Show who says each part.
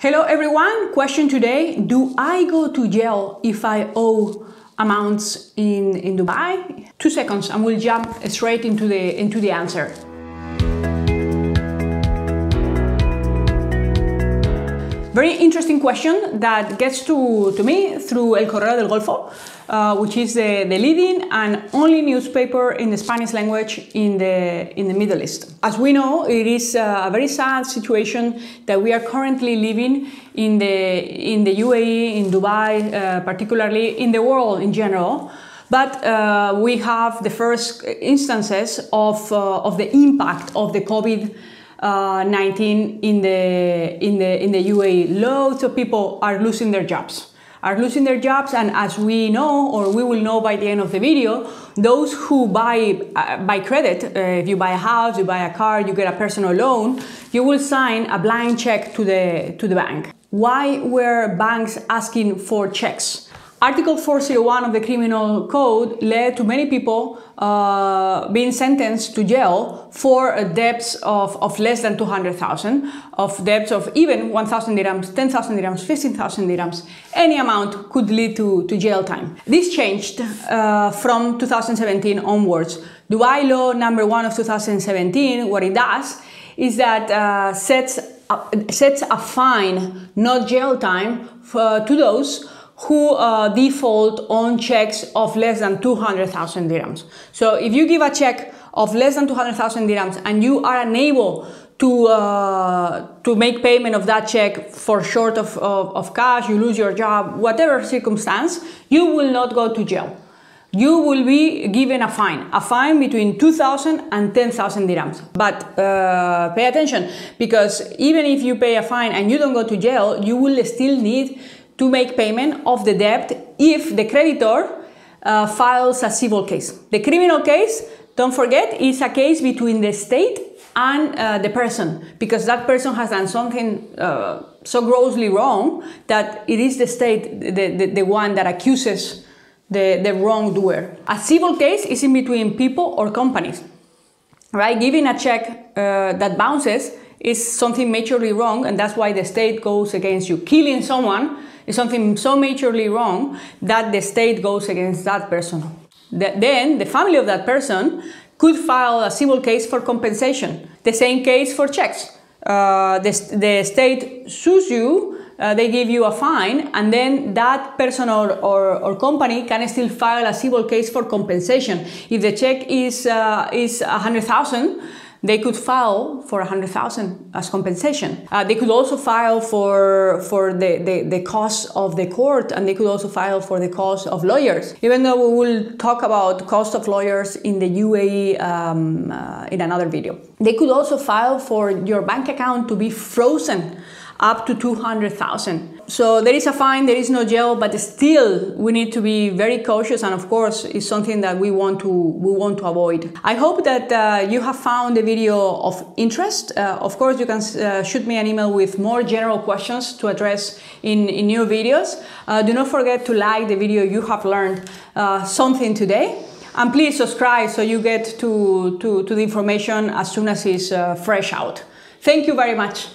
Speaker 1: Hello everyone, question today, do I go to jail if I owe amounts in Dubai? 2 seconds and we'll jump straight into the answer. Very interesting question that gets to me through El Correo del Golfo, which is the leading and only newspaper in the Spanish language in the Middle East. As we know, it is a very sad situation that we are currently living in the UAE, in Dubai, particularly in the world in general. But we have the first instances of the impact of the COVID-19 in the UAE. Loads of people are losing their jobs. And as we know, or we will know by the end of the video, those who buy credit, if you buy a house, you buy a car, you get a personal loan, you will sign a blank check to the bank. Why were banks asking for checks? Article 401 of the Criminal Code led to many people being sentenced to jail for debts of less than 200,000, of debts of even 1,000 dirhams, 10,000 dirhams, 15,000 dirhams. Any amount could lead to jail time. This changed from 2017 onwards. Dubai Law number 1 of 2017, what it does is that sets a fine, not jail time, to those who default on checks of less than 200,000 dirhams. So if you give a check of less than 200,000 dirhams and you are unable to make payment of that check for short of cash, you lose your job, whatever circumstance, you will not go to jail. You will be given a fine between 2,000 and 10,000 dirhams. But pay attention, because even if you pay a fine and you don't go to jail, you will still need to make payment of the debt if the creditor files a civil case. The criminal case, don't forget, is a case between the state and the person, because that person has done something so grossly wrong that it is the state, the one that accuses the wrongdoer. A civil case is in between people or companies, right? Giving a check that bounces is something majorly wrong, and that's why the state goes against you. Killing someone is something so majorly wrong that the state goes against that person. Then the family of that person could file a civil case for compensation. The same case for checks. The state sues you, they give you a fine, and then that person or company can still file a civil case for compensation. If the check is 100,000, they could file for 100,000 as compensation. They could also file for the cost of the court, and they could also file for the cost of lawyers. Even though we will talk about cost of lawyers in the UAE in another video. They could also file for your bank account to be frozen up to 200,000. So there is a fine, there is no jail, but still we need to be very cautious, and of course it's something that we want to avoid. I hope that you have found the video of interest. Of course you can shoot me an email with more general questions to address in new videos. Do not forget to like the video. You have learned something today. And please subscribe so you get to the information as soon as it's fresh out. Thank you very much.